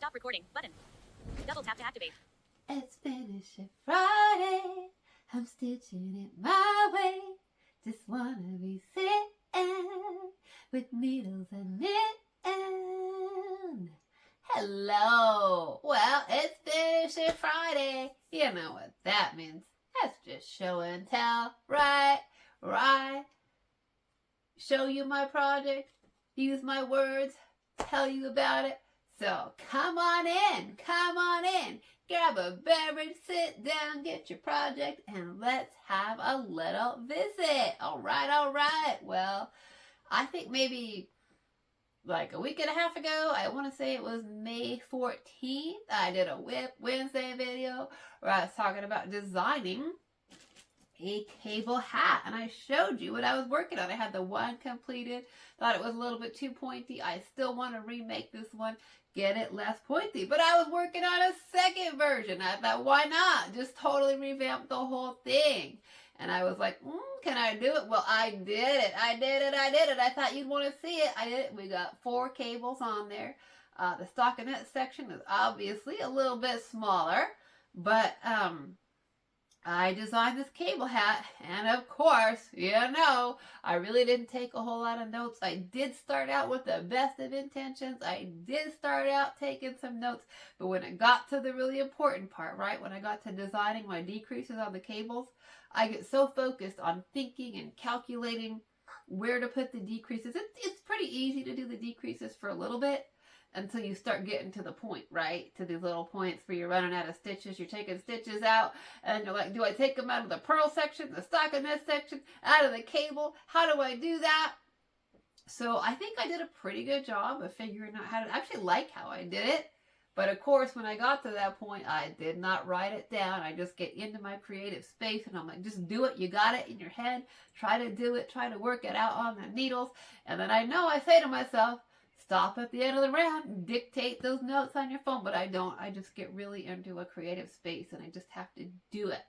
Stop recording button. Double tap to activate. It's finishing Friday. I'm stitching it my way. Just wanna be sitting with needles and knitting. Hello. Well, it's finishing Friday. You know what that means. That's just show and tell. Right. Show you my project. Use my words. Tell you about it. So come on in. Grab a beverage, sit down, get your project, and let's have a little visit. All right. Well, I think maybe like a week and a half ago, I want to say it was May 14th, I did a Whip Wednesday video where I was talking about designing a cable hat, and I showed you what I was working on. I had the one completed, thought it was a little bit too pointy. I still want to remake this one, get it less pointy, but I was working on a second version. I thought, why not just totally revamp the whole thing? And I was like, can I do it? Well, I did it. I thought you'd want to see it. I did it. We got 4 cables on there. The stockinette section is obviously a little bit smaller, but I designed this cable hat, and of course, I really didn't take a whole lot of notes. I did start out with the best of intentions. I did start out taking some notes, but when it got to the really important part, right, when I got to designing my decreases on the cables, I get so focused on thinking and calculating where to put the decreases. It's pretty easy to do the decreases for a little bit, until you start getting to the point, right? To these little points where you're running out of stitches, you're taking stitches out, and you're like, do I take them out of the purl section, the stockinette section, out of the cable? How do I do that? So I think I did a pretty good job of figuring out how to actually like how I did it. But of course, when I got to that point, I did not write it down. I just get into my creative space, and I'm like, just do it. You got it in your head. Try to do it. Try to work it out on the needles. And then I say to myself, stop at the end of the round, dictate those notes on your phone, but I don't. I just get really into a creative space, and I just have to do it.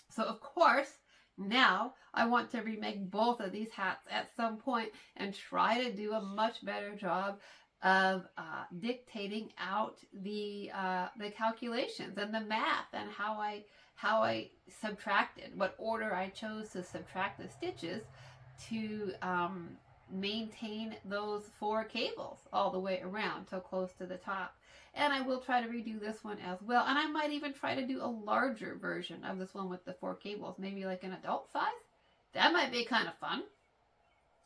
So of course, now I want to remake both of these hats at some point and try to do a much better job of dictating out the calculations and the math and how I subtracted, what order I chose to subtract the stitches to maintain those 4 cables all the way around so close to the top. And I will try to redo this one as well, and I might even try to do a larger version of this one with the 4 cables, maybe like an adult size. That might be kind of fun.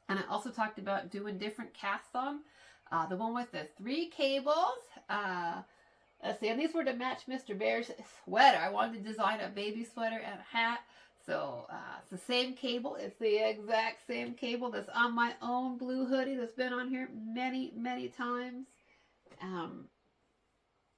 And I also talked about doing different casts on the one with the 3 cables. Let's see, and these were to match Mr. Bear's sweater. I wanted to design a baby sweater and a hat. So it's the same cable. It's the exact same cable that's on my own blue hoodie that's been on here many times.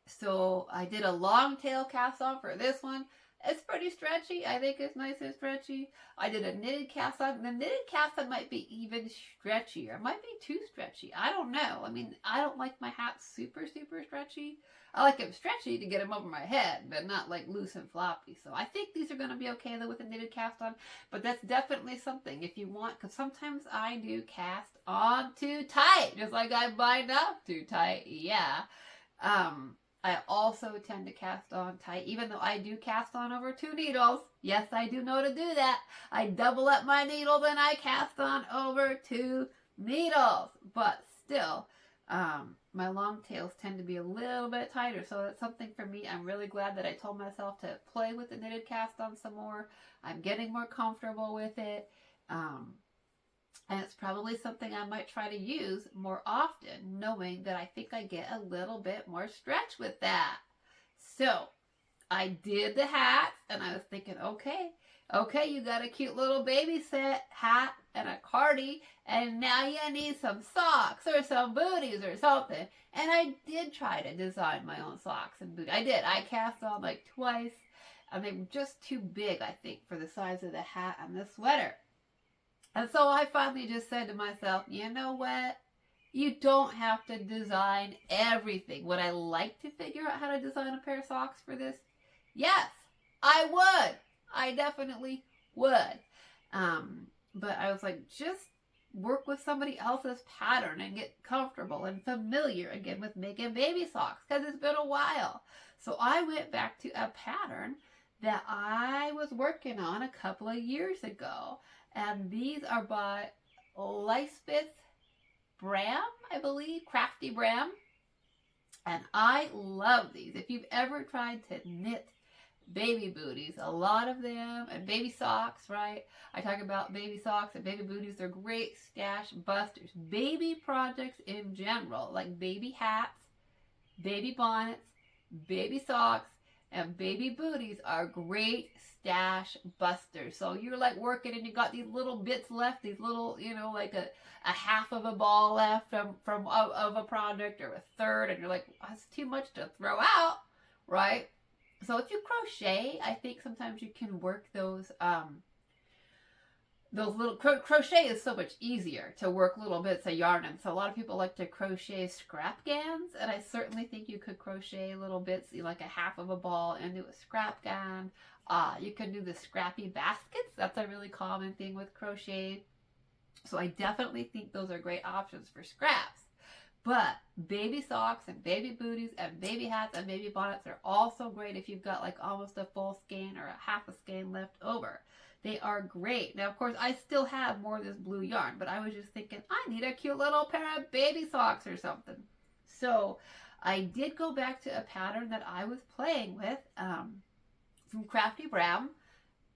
So I did a long tail cast on for this one. It's pretty stretchy. I think it's nice and stretchy. I did a knitted cast on. The knitted cast on might be even stretchier. It might be too stretchy. I don't know. I mean, I don't like my hats super stretchy. I like them stretchy to get them over my head, but not like loose and floppy. So I think these are going to be okay though with a knitted cast on. But that's definitely something if you want, because sometimes I do cast on too tight, just like I bind up too tight. Yeah. I also tend to cast on tight, even though I do cast on over 2 needles. Yes, I do know to do that. I double up my needles and I cast on over 2 needles. But still, my long tails tend to be a little bit tighter, so that's something for me. I'm really glad that I told myself to play with the knitted cast on some more. I'm getting more comfortable with it. And it's probably something I might try to use more often, knowing that I think I get a little bit more stretch with that. So I did the hats, and I was thinking, okay, you got a cute little baby set hat and a cardi, and now you need some socks or some booties or something. And I did try to design my own socks and booties. I did. I cast on like twice, and they were just too big, I think, for the size of the hat and the sweater. And so I finally just said to myself, you know what? You don't have to design everything. Would I like to figure out how to design a pair of socks for this? Yes, I would. I definitely would. But I was like, just work with somebody else's pattern and get comfortable and familiar again with making baby socks because it's been a while. So I went back to a pattern that I was working on a couple of years ago. And these are by Lisbeth Bram, I believe, Crafty Bram. And I love these. If you've ever tried to knit baby booties, a lot of them, and baby socks, right? I talk about baby socks and baby booties. They're great stash busters. Baby projects in general, like baby hats, baby bonnets, baby socks, and baby booties are great stash busters. So you're like working and you got these little bits left, these little, like a half of a ball left from a project, or a third, and you're like, that's too much to throw out, right? So if you crochet, I think sometimes you can work those little crochet is so much easier to work little bits of yarn in. So a lot of people like to crochet scrap gans, and I certainly think you could crochet little bits, like a half of a ball, into a scrap gan. You can do the scrappy baskets. That's a really common thing with crochet. So I definitely think those are great options for scraps. But baby socks and baby booties and baby hats and baby bonnets are also great if you've got like almost a full skein or a half a skein left over. They are great. Now, of course, I still have more of this blue yarn, but I was just thinking, I need a cute little pair of baby socks or something. So I did go back to a pattern that I was playing with from Crafty Bram,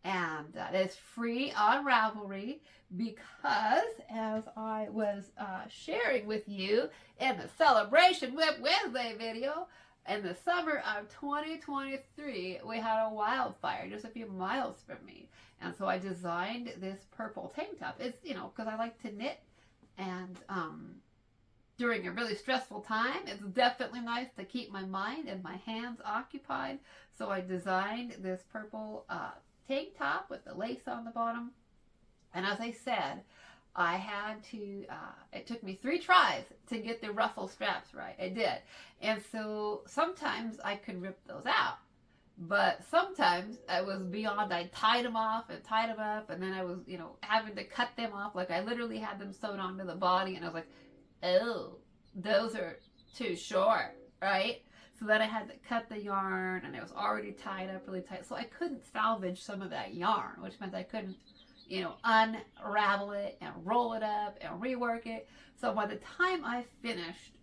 and that is free on Ravelry, because as I was sharing with you in the Celebration Whip Wednesday video, in the summer of 2023, we had a wildfire just a few miles from me. And so I designed this purple tank top. It's, because I like to knit, and during a really stressful time, it's definitely nice to keep my mind and my hands occupied. So I designed this purple tank top with the lace on the bottom. And as I said, I had to, it took me 3 tries to get the ruffle straps right. I did. And so sometimes I could rip those out. But sometimes I was beyond, I tied them off and tied them up, and then I was, having to cut them off. Like I literally had them sewed onto the body, and I was like, oh, those are too short, right? So then I had to cut the yarn, and it was already tied up really tight. So I couldn't salvage some of that yarn, which meant I couldn't, unravel it and roll it up and rework it. So by the time I finished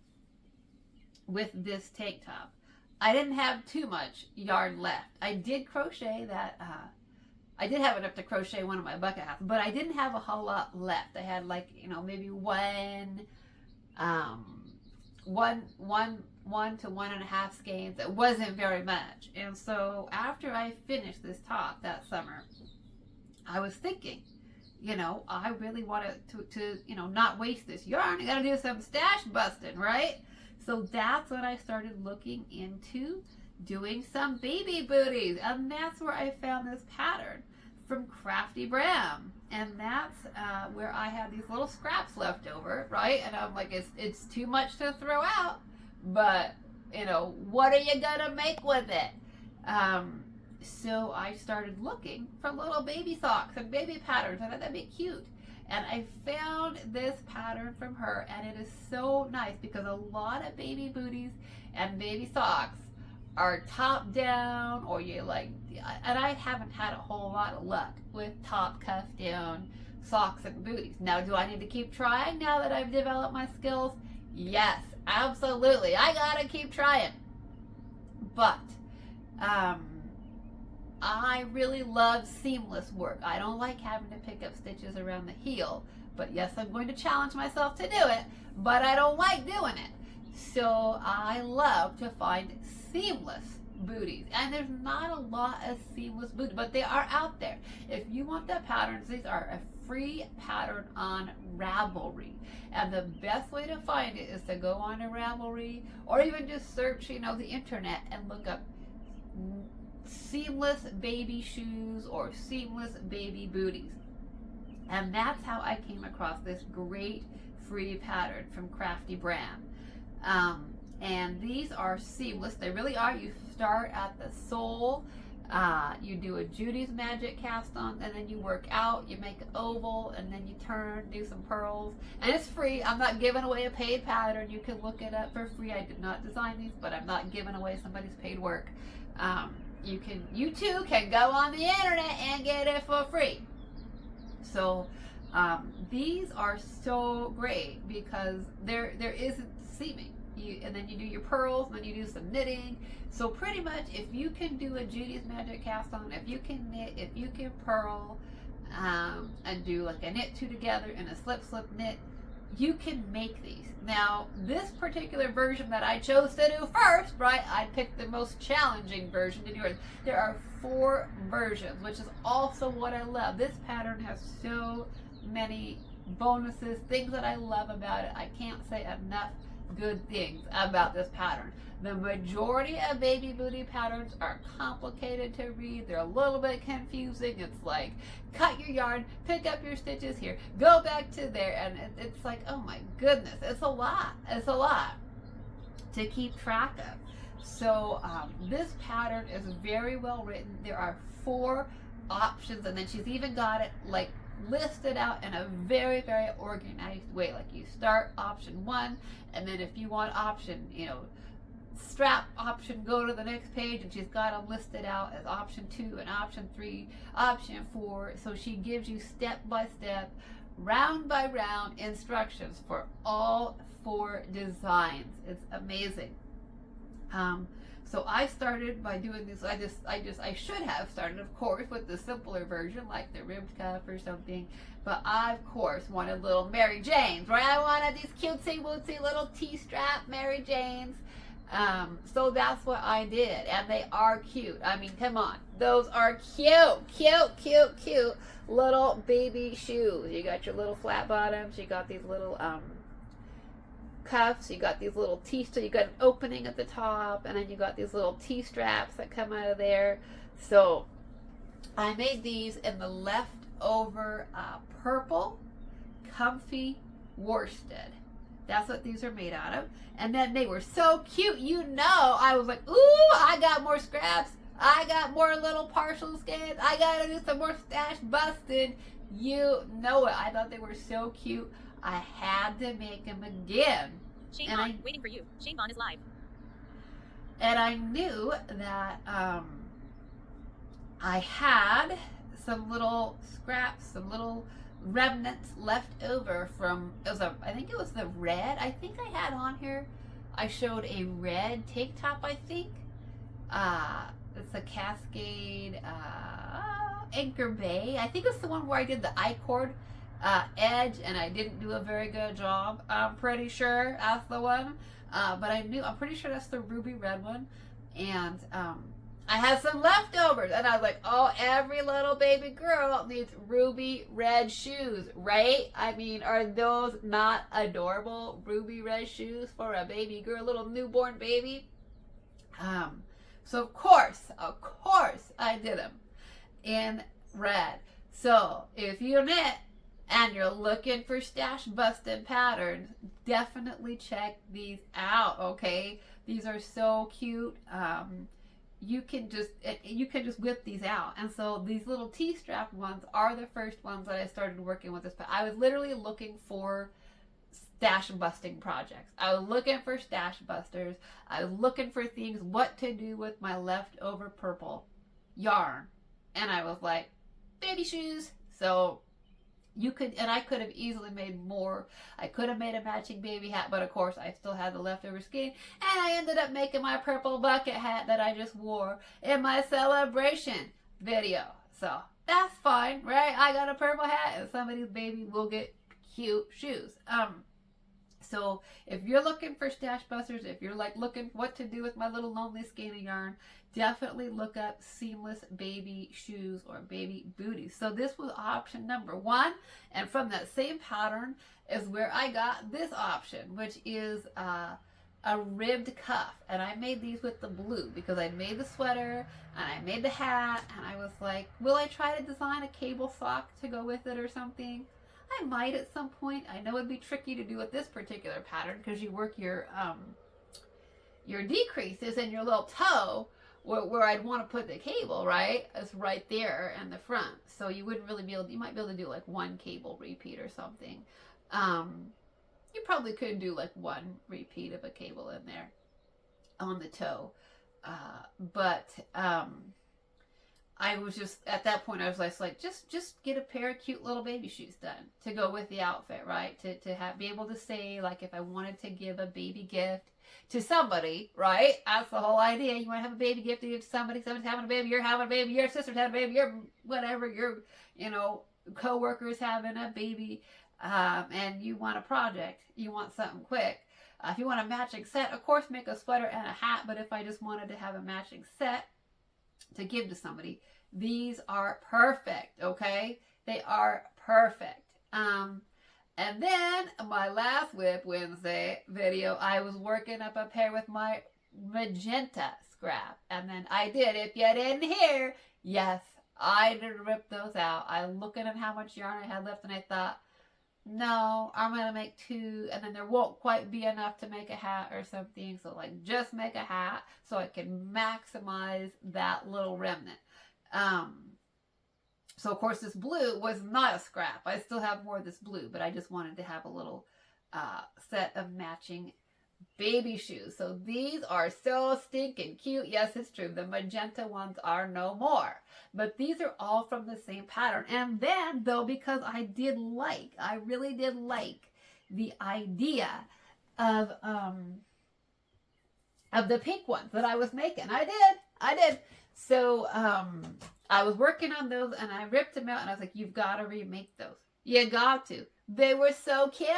with this tank top, I didn't have too much yarn left. I did crochet that, I did have enough to crochet one of my bucket hats, but I didn't have a whole lot left. I had like, maybe one to 1.5 skeins. It wasn't very much. And so after I finished this top that summer, I was thinking, I really wanted to not waste this yarn. I gotta do some stash busting, right? So that's when I started looking into doing some baby booties. And that's where I found this pattern from Crafty Bram. And that's where I had these little scraps left over, right? And I'm like, it's too much to throw out, but, what are you gonna make with it? So I started looking for little baby socks and baby patterns. I thought that'd be cute. And I found this pattern from her, and it is so nice because a lot of baby booties and baby socks are top down, or you like, and I haven't had a whole lot of luck with top cuff down socks and booties. Now, do I need to keep trying now that I've developed my skills? Yes, absolutely. I gotta keep trying. But, I really love seamless work. I don't like having to pick up stitches around the heel, but yes, I'm going to challenge myself to do it, but I don't like doing it. So I love to find seamless booties, and there's not a lot of seamless booties, but they are out there. If you want the patterns, these are a free pattern on Ravelry, and the best way to find it is to go on to Ravelry, or even just search, the internet, and look up seamless baby shoes or seamless baby booties. And that's how I came across this great free pattern from Crafty Bram. And these are seamless. They really are. You start at the sole You do a Judy's Magic cast on, and then you work out, you make an oval, and then you turn, do some pearls. And it's free. I'm not giving away a paid pattern. You can look it up for free. I did not design these, but I'm not giving away somebody's paid work. You too can go on the internet and get it for free. So these are so great because there isn't seaming. And then you do your pearls, and then you do some knitting. So pretty much, if you can do a Judy's Magic cast on, if you can knit, if you can purl, and do like a knit two together and a slip knit, you can make these. Now, this particular version that I chose to do first, right? I picked the most challenging version to do it. There are 4 versions, which is also what I love. This pattern has so many bonuses, things that I love about it. I can't say enough good things about this pattern. The majority of baby booty patterns are complicated to read. They're a little bit confusing. It's like, cut your yarn, pick up your stitches here, go back to there, and it's like, oh my goodness, it's a lot. It's a lot to keep track of. So this pattern is very well written. There are 4 options, and then she's even got it like listed out in a very, very organized way. Like you start option 1, and then if you want option, strap option, go to the next page, and she's got them listed out as option 2 and option 3, option 4. So she gives you step by step, round by round instructions for all 4 designs. It's amazing. So I started by doing this. I should have started, of course, with the simpler version, like the ribbed cuff or something. But I, of course, wanted little Mary Janes, right? I wanted these cutesy wootsy little T-strap Mary Janes. So that's what I did, and they are cute. I mean, come on, those are cute little baby shoes. You got your little flat bottoms. You got these little cuffs. You got these little so you got an opening at the top, and then you got these little T-straps that come out of there. So I made these in the leftover purple comfy worsted. That's what these are made out of. And then they were so cute, I was like, ooh, I got more scraps. I got more little partial skins. I gotta do some more stash busted. I thought they were so cute. I had to make them again. Shane Vaughn, waiting for you. Shane Vaughn is live. And I knew that I had some little scraps, some little remnants left over from, I think it was the red. I think I had on here, I showed a red tank top, I think. It's a Cascade Anchor Bay. I think it's the one where I did the I-cord edge, and I didn't do a very good job. I'm pretty sure that's the one. But I'm pretty sure that's the ruby red one. And I had some leftovers, and I was like, oh, every little baby girl needs ruby red shoes, right? I mean, are those not adorable ruby red shoes for a baby girl, little newborn baby? So of course, I did them in red. So if you knit and you're looking for stash busting patterns, definitely check these out, okay? These are so cute. You can just whip these out. And so these little T-strap ones are the first ones that I started working with this. But I was literally looking for stash busting projects. I was looking for stash busters. I was looking for things, what to do with my leftover purple yarn. And I was like, baby shoes. So I could have easily made more. I could have made a matching baby hat, but of course I still had the leftover skein, and I ended up making my purple bucket hat that I just wore in my celebration video. So that's fine, right? I got a purple hat, and somebody's baby will get cute shoes. So if you're looking for stash busters, if you're like looking what to do with my little lonely skein of yarn, definitely look up seamless baby shoes or baby booties. So this was option number 1, and from that same pattern is where I got this option, which is a ribbed cuff. And I made these with the blue because I made the sweater and I made the hat, and I was like, will I try to design a cable sock to go with it or something? I might at some point. I know it'd be tricky to do with this particular pattern because you work your decreases in your little toe, where I'd want to put the cable, right, is right there in the front. So you wouldn't really be able, you might be able to do like one cable repeat or something. You probably could do like one repeat of a cable in there on the toe. But I was just, at that point, I was like, just get a pair of cute little baby shoes done to go with the outfit, right? To be able to say, like, if I wanted to give a baby gift to somebody, right? That's the whole idea. You want to have a baby gift to give to somebody. Somebody's having a baby. You're having a baby. Your sister's having a baby. Your whatever. Your, coworkers having a baby, and you want a project. You want something quick. If you want a matching set, of course, make a sweater and a hat. But if I just wanted to have a matching set to give to somebody, these are perfect. Okay, they are perfect. And then my last Whip Wednesday video, I was working up a pair with my magenta scrap. And then I did, if you didn't hear, yes, I did rip those out. I looking at how much yarn I had left, and I thought, no, I'm going to make 2, and then there won't quite be enough to make a hat or something. So, like, just make a hat so I can maximize that little remnant. So, of course, this blue was not a scrap. I still have more of this blue, but I just wanted to have a little set of matching baby shoes. So, these are so stinking cute. Yes, it's true. The magenta ones are no more. But these are all from the same pattern. And then, though, because I really did like the idea of the pink ones that I was making. I did. So, I was working on those, and I ripped them out, and I was like, you've got to remake those. You got to. They were so cute.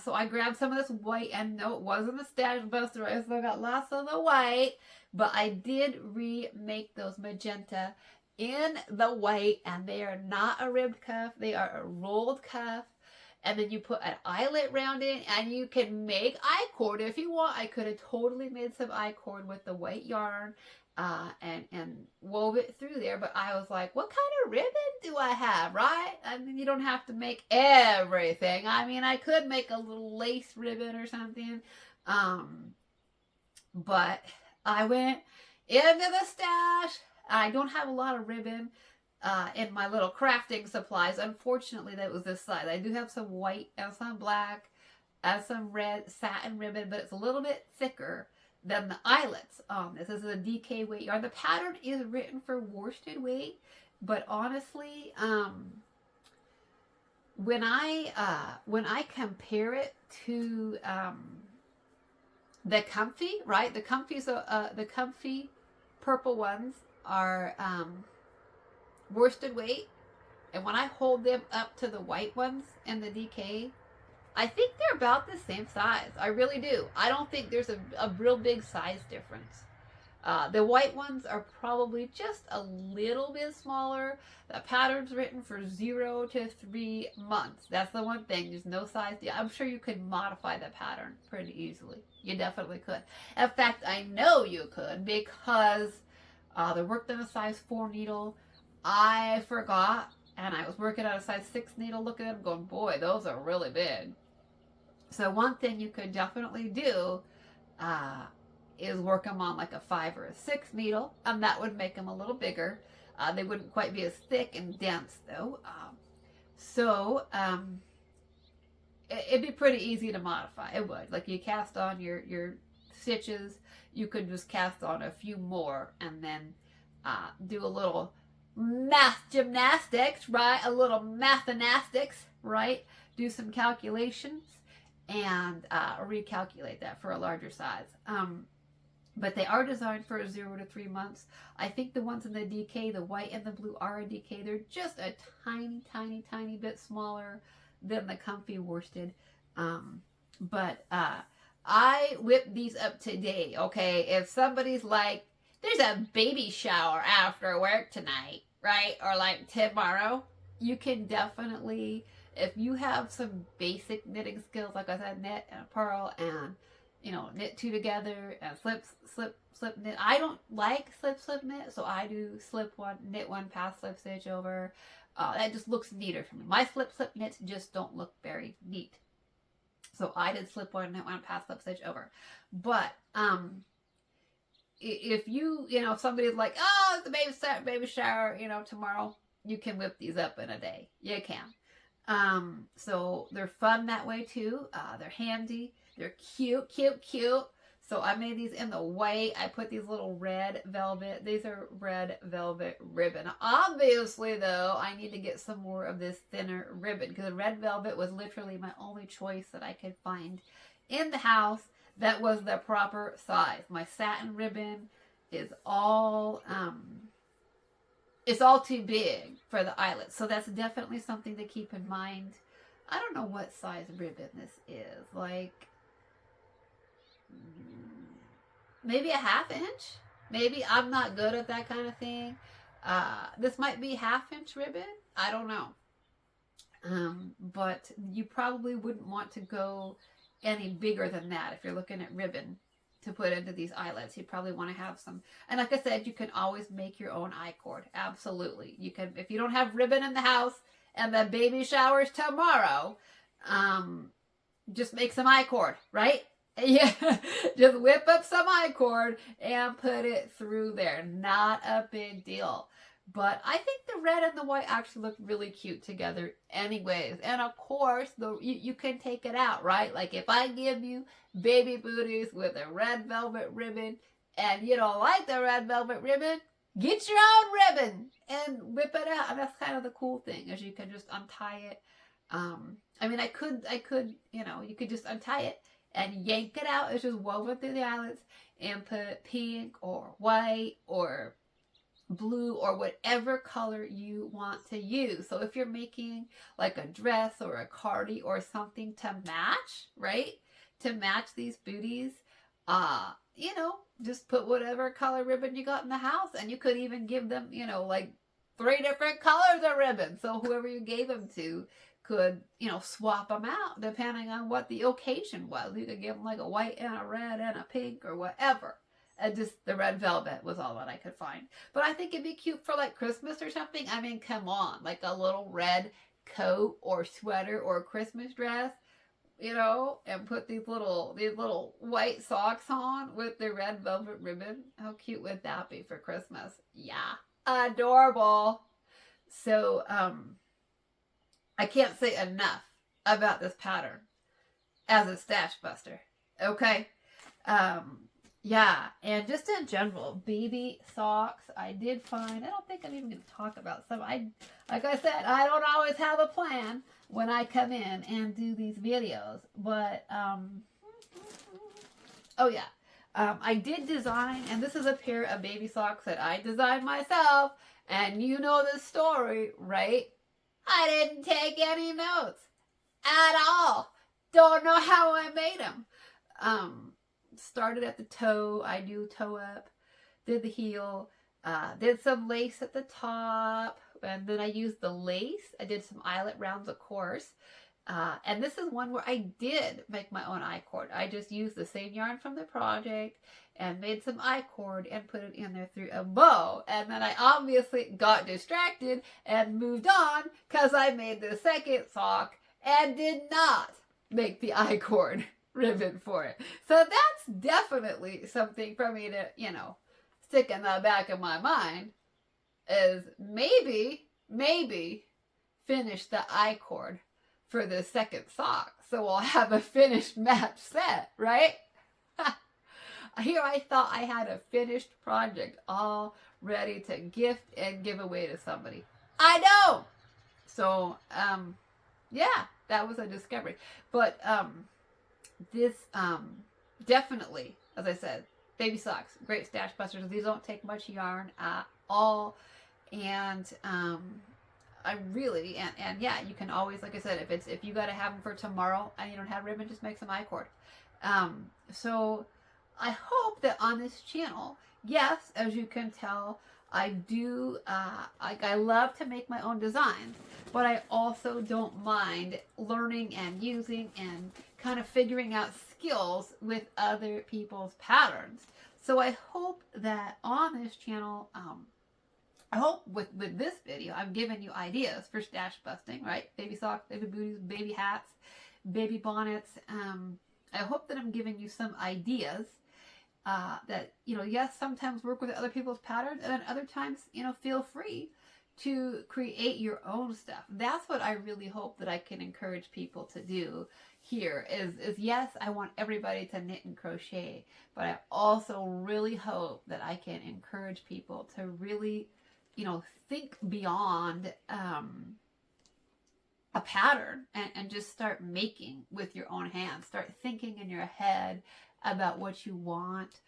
So I grabbed some of this white, and no, it wasn't a Stash Buster. I still got lots of the white, but I did remake those magenta in the white, and they are not a ribbed cuff. They are a rolled cuff. And then you put an eyelet around it, and you can make I-cord if you want. I could have totally made some I-cord with the white yarn. And wove it through there, but I was like, what kind of ribbon do I have, right? I mean, you don't have to make everything. I mean, I could make a little lace ribbon or something, but I went into the stash. I don't have a lot of ribbon in my little crafting supplies. Unfortunately, that was this size. I do have some white and some black and some red satin ribbon, but it's a little bit thicker than the eyelets on this. This is a DK weight yarn. The pattern is written for worsted weight, but honestly, when I compare it to the comfy, right? The comfy purple ones are worsted weight, and when I hold them up to the white ones in the DK, I think they're about the same size. I really do. I don't think there's a real big size difference. The white ones are probably just a little bit smaller. The pattern's written for 0 to 3 months. That's the one thing. There's no size. I'm sure you could modify the pattern pretty easily. You definitely could. In fact, I know you could, because they worked on a size 4 needle. I forgot, and I was working on a size 6 needle, looking at them going, boy, those are really big. So one thing you could definitely do is work them on like a 5 or a 6 needle, and that would make them a little bigger. They wouldn't quite be as thick and dense, though. It'd be pretty easy to modify. It would. Like, you cast on your stitches, you could just cast on a few more, and then do a little math gymnastics, right? A little mathanastics, right? Do some calculations and recalculate that for a larger size. But they are designed for 0 to 3 months. I think the ones in the DK, the white and the blue, are a DK. They're just a tiny, tiny, tiny bit smaller than the comfy worsted. But I whipped these up today, okay? If somebody's like, there's a baby shower after work tonight, right? Or like tomorrow, you can definitely, if you have some basic knitting skills, like I said, knit and purl and, knit 2 together and slip, knit. I don't like slip, knit, so I do slip 1, knit 1, pass slip stitch over. That just looks neater for me. My slip, knits just don't look very neat. So I did slip 1, knit 1, pass slip stitch over. But, if you, if somebody's like, oh, it's the baby shower, tomorrow, you can whip these up in a day. You can. So they're fun that way too. They're handy. They're cute, cute, cute. So I made these in the white. I put these little red velvet. These are red velvet ribbon. Obviously, though, I need to get some more of this thinner ribbon because the red velvet was literally my only choice that I could find in the house that was the proper size. My satin ribbon is all it's all too big for the eyelet. So that's definitely something to keep in mind. I don't know what size ribbon this is. Like maybe a ½ inch. Maybe. I'm not good at that kind of thing. This might be ½ inch ribbon. I don't know. But you probably wouldn't want to go any bigger than that if you're looking at ribbon to put into these eyelets. You probably want to have some. And like I said, you can always make your own eye cord. Absolutely. You can, if you don't have ribbon in the house and the baby shower's tomorrow, just make some eye cord, right? Yeah, just whip up some eye cord and put it through there. Not a big deal. But I think the red and the white actually look really cute together anyways. And of course, you can take it out, right? Like if I give you baby booties with a red velvet ribbon and you don't like the red velvet ribbon, get your own ribbon and whip it out. And that's kind of the cool thing, is you can just untie it. I mean, I could, you could just untie it and yank it out. It's just woven through the eyelets and put pink or white or blue or whatever color you want to use. So if you're making like a dress or a cardi or something to match, right? To match these booties, just put whatever color ribbon you got in the house, and you could even give them, like 3 different colors of ribbon. So whoever you gave them to could, swap them out depending on what the occasion was. You could give them like a white and a red and a pink or whatever. And just the red velvet was all that I could find. But I think it'd be cute for like Christmas or something. I mean, come on, like a little red coat or sweater or Christmas dress, and put these little white socks on with the red velvet ribbon. How cute would that be for Christmas? Yeah, adorable. So, I can't say enough about this pattern as a stash buster. Okay. Yeah, and just in general, baby socks, I did find, I don't think I'm even going to talk about some. Like I said, I don't always have a plan when I come in and do these videos, but, I did design, and this is a pair of baby socks that I designed myself, and you know the story, right? I didn't take any notes at all. Don't know how I made them. Started at the toe. I do toe up, did the heel, did some lace at the top, and then I used the lace. I did some eyelet rounds, of course. And this is one where I did make my own eye cord. I just used the same yarn from the project and made some eye cord and put it in there through a bow. And then I obviously got distracted and moved on because I made the second sock and did not make the eye cord ribbon for it. So that's definitely something for me to, stick in the back of my mind, is maybe finish the eye cord for the second sock. So we'll have a finished match set, right? Here I thought I had a finished project all ready to gift and give away to somebody. I don't. So, yeah, that was a discovery. But, this, definitely, as I said, baby socks, great stash busters. These don't take much yarn at all. And, I really, and yeah, you can always, like I said, if you got to have them for tomorrow and you don't have ribbon, just make some eye cord. So I hope that on this channel, yes, as you can tell, I do, I love to make my own designs, but I also don't mind learning and using and kind of figuring out skills with other people's patterns. So I hope that on this channel, I hope with this video, I'm giving you ideas for stash busting, right? Baby socks, baby booties, baby hats, baby bonnets. I hope that I'm giving you some ideas. that, yes, sometimes work with other people's patterns, and then other times, feel free to create your own stuff. That's what I really hope that I can encourage people to do here is yes, I want everybody to knit and crochet, but I also really hope that I can encourage people to really, think beyond a pattern and just start making with your own hands. Start thinking in your head about what you want.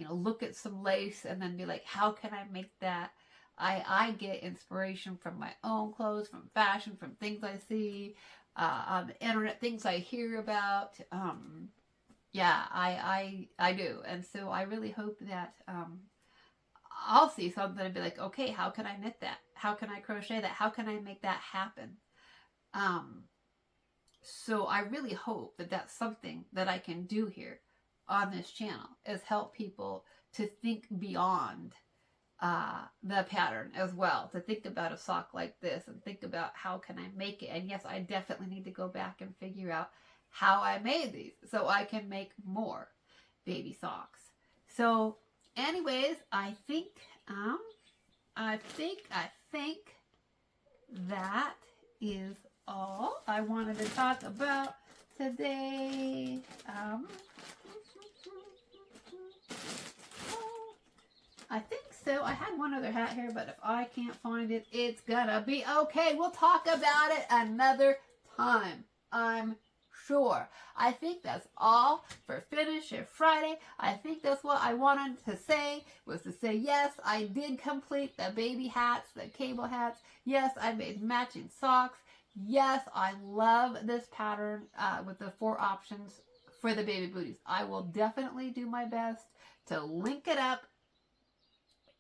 Look at some lace and then be like, how can I make that? I get inspiration from my own clothes, from fashion, from things I see on the internet, things I hear about. I do. And so I really hope that I'll see something and be like, okay, how can I knit that? How can I crochet that? How can I make that happen? So I really hope that that's something that I can do here on this channel, is help people to think beyond the pattern as well, to think about a sock like this and think about how can I make it. And yes, I definitely need to go back and figure out how I made these so I can make more baby socks. So anyways, I think that is all I wanted to talk about today. I think so. I had one other hat here, but if I can't find it, it's gonna be okay. We'll talk about it another time, I'm sure. I think that's all for Finish It Friday. I think that's what I wanted to say, was to say, yes, I did complete the baby hats, the cable hats. Yes, I made matching socks. Yes, I love this pattern with the 4 options for the baby booties. I will definitely do my best to link it up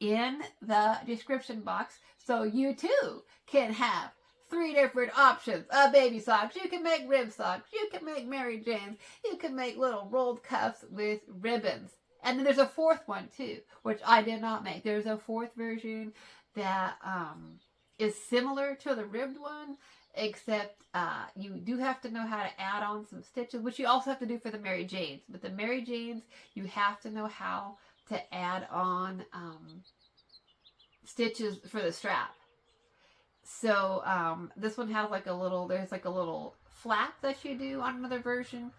in the description box so you too can have 3 different options of baby socks. You can make rib socks, you can make Mary Janes, you can make little rolled cuffs with ribbons. And then there's a 4th one too, which I did not make. There's a 4th version that is similar to the ribbed one, except you do have to know how to add on some stitches, which you also have to do for the Mary Janes. But the Mary Janes, you have to know how to add on stitches for the strap. So this one has like a little, there's like a little flap that you do on another version,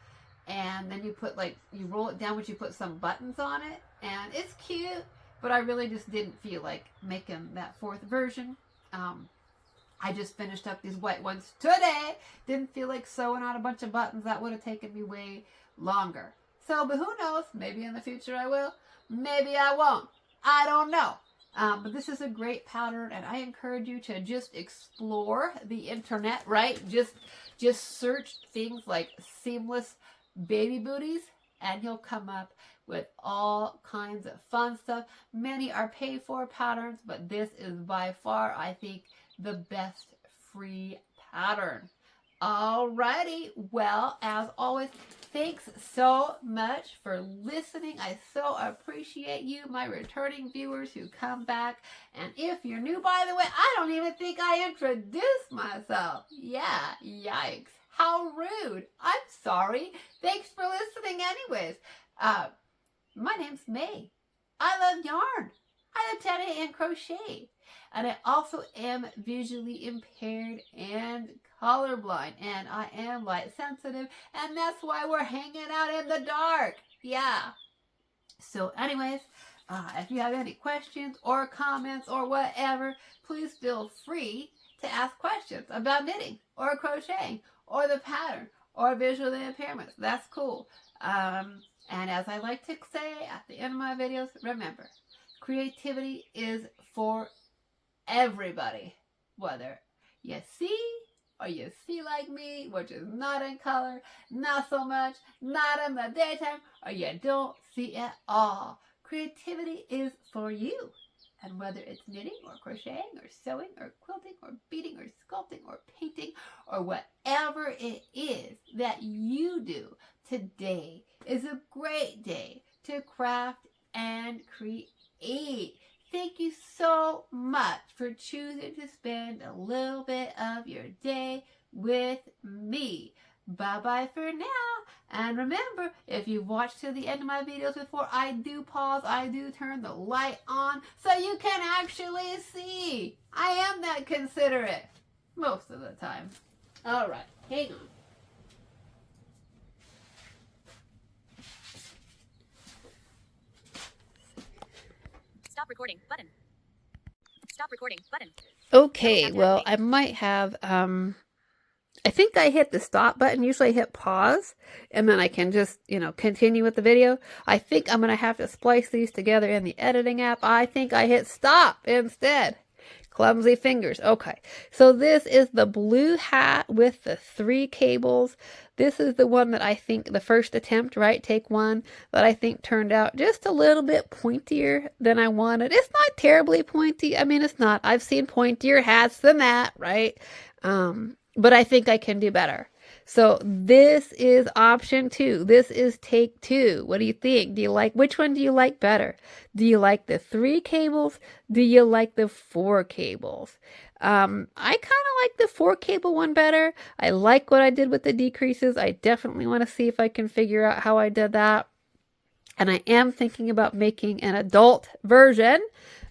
and then you put you roll it down, but you put some buttons on it, and it's cute, but I really just didn't feel like making that 4th version. I just finished up these white ones today. Didn't feel like sewing on a bunch of buttons. That would have taken me way longer. So, but who knows? Maybe in the future I will. Maybe I won't. I don't know. But this is a great pattern, and I encourage you to just explore the internet, right? Just search things like seamless baby booties, and you'll come up with all kinds of fun stuff. Many are paid for patterns, but this is by far, I think, the best free pattern. Alrighty, well, as always, thanks so much for listening. I so appreciate you, my returning viewers who come back. And if you're new, by the way, I don't even think I introduced myself. Yeah, yikes. How rude. I'm sorry. Thanks for listening anyways. My name's May. I love yarn. I love tatting and crochet. And I also am visually impaired and colorblind. And I am light sensitive. And that's why we're hanging out in the dark. Yeah. So anyways, if you have any questions or comments or whatever, please feel free to ask questions about knitting or crocheting or the pattern or visual impairments. That's cool. And as I like to say at the end of my videos, remember, creativity is for everybody. Whether you see or you see like me, which is not in color, not so much, not in the daytime, or you don't see at all. Creativity is for you. And whether it's knitting or crocheting or sewing or quilting or beading or sculpting or painting or whatever it is that you do, today is a great day to craft and create. Thank you so much for choosing to spend a little bit of your day with me. Bye-bye for now. And remember, if you've watched to the end of my videos before, I do pause, I do turn the light on so you can actually see. I am that considerate. Most of the time. Alright, hang on. Stop recording button. Stop recording button. Okay, well, I might have, I think I hit the stop button. Usually I hit pause and then I can just, continue with the video. I think I'm going to have to splice these together in the editing app. I think I hit stop instead. Clumsy fingers. Okay, so this is the blue hat with the 3 cables. This is the one that I think the first attempt, right? Take one, that I think turned out just a little bit pointier than I wanted. It's not terribly pointy. I mean, it's not. I've seen pointier hats than that, right? But I think I can do better. So this is option 2. This is take 2. What do you think? Which one do you like better? Do you like the 3 cables? Do you like the 4 cables? I kind of like the 4 cable one better. I like what I did with the decreases. I definitely want to see if I can figure out how I did that. And I am thinking about making an adult version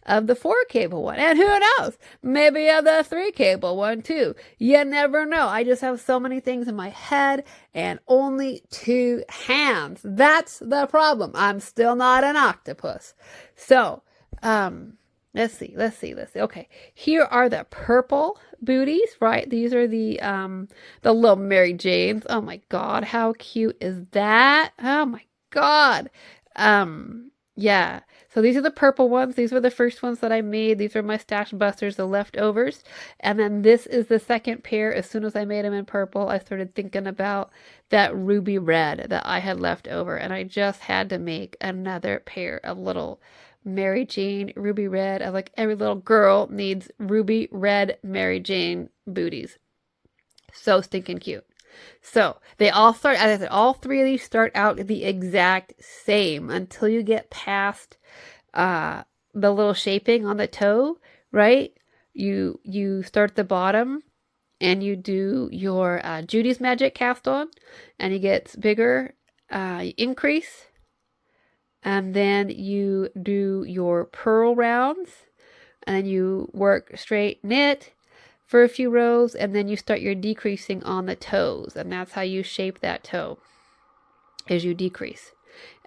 of the 4 cable one. And who knows? Maybe of the 3 cable one too. You never know. I just have so many things in my head and only 2 hands. That's the problem. I'm still not an octopus. So, let's see. Okay. Here are the purple booties, right? These are the little Mary Janes. Oh my God. How cute is that? Oh my God. Yeah. So these are the purple ones. These were the first ones that I made. These are my stash busters, the leftovers. And then this is the second pair. As soon as I made them in purple, I started thinking about that ruby red that I had left over. And I just had to make another pair of little Mary Jane ruby red. I like every little girl needs ruby red Mary Jane booties. So stinking cute. So they all start, as I said, all 3 of these start out the exact same until you get past the little shaping on the toe, right? You start at the bottom and you do your Judy's Magic cast on, and it gets bigger, you increase, and then you do your purl rounds, and then you work straight knit for a few rows, and then you start your decreasing on the toes, and that's how you shape that toe, as you decrease.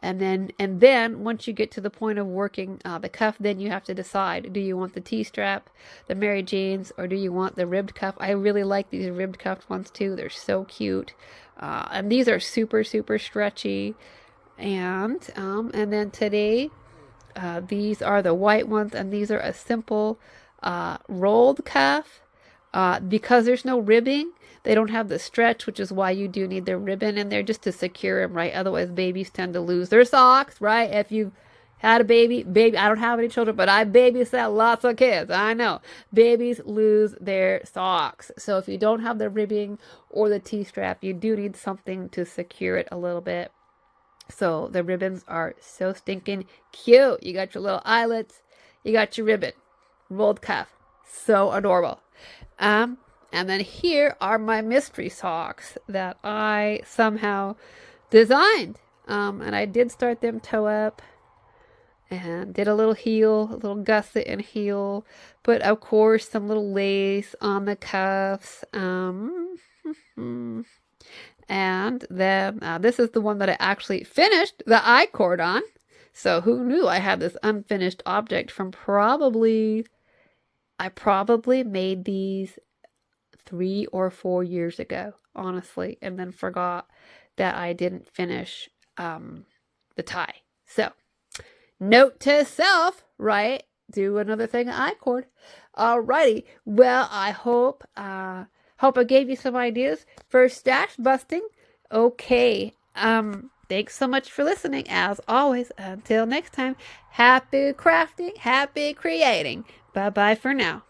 And then once you get to the point of working the cuff, then you have to decide, do you want the T-strap, the Mary Janes, or do you want the ribbed cuff? I really like these ribbed cuffed ones too. They're so cute. And these are super, super stretchy. And then today, these are the white ones, and these are a simple rolled cuff. Because there's no ribbing, they don't have the stretch, which is why you do need the ribbon in there just to secure them, right? Otherwise, babies tend to lose their socks, right? If you've had a baby, I don't have any children, but I babysat lots of kids. I know. Babies lose their socks. So if you don't have the ribbing or the T-strap, you do need something to secure it a little bit. So the ribbons are so stinking cute. You got your little eyelets. You got your ribbon. Rolled cuff. So adorable. And then here are my mystery socks that I somehow designed. And I did start them toe up and did a little heel, a little gusset and heel. Put, of course, some little lace on the cuffs. And then this is the one that I actually finished the I-cord on. So who knew I had this unfinished object from I probably made these 3 or 4 years ago, honestly, and then forgot that I didn't finish the tie. So, note to self, right? Do another thing at I-cord. Alrighty. Well, I hope I gave you some ideas for stash busting. Okay. Thanks so much for listening. As always, until next time, happy crafting, happy creating. Bye-bye for now.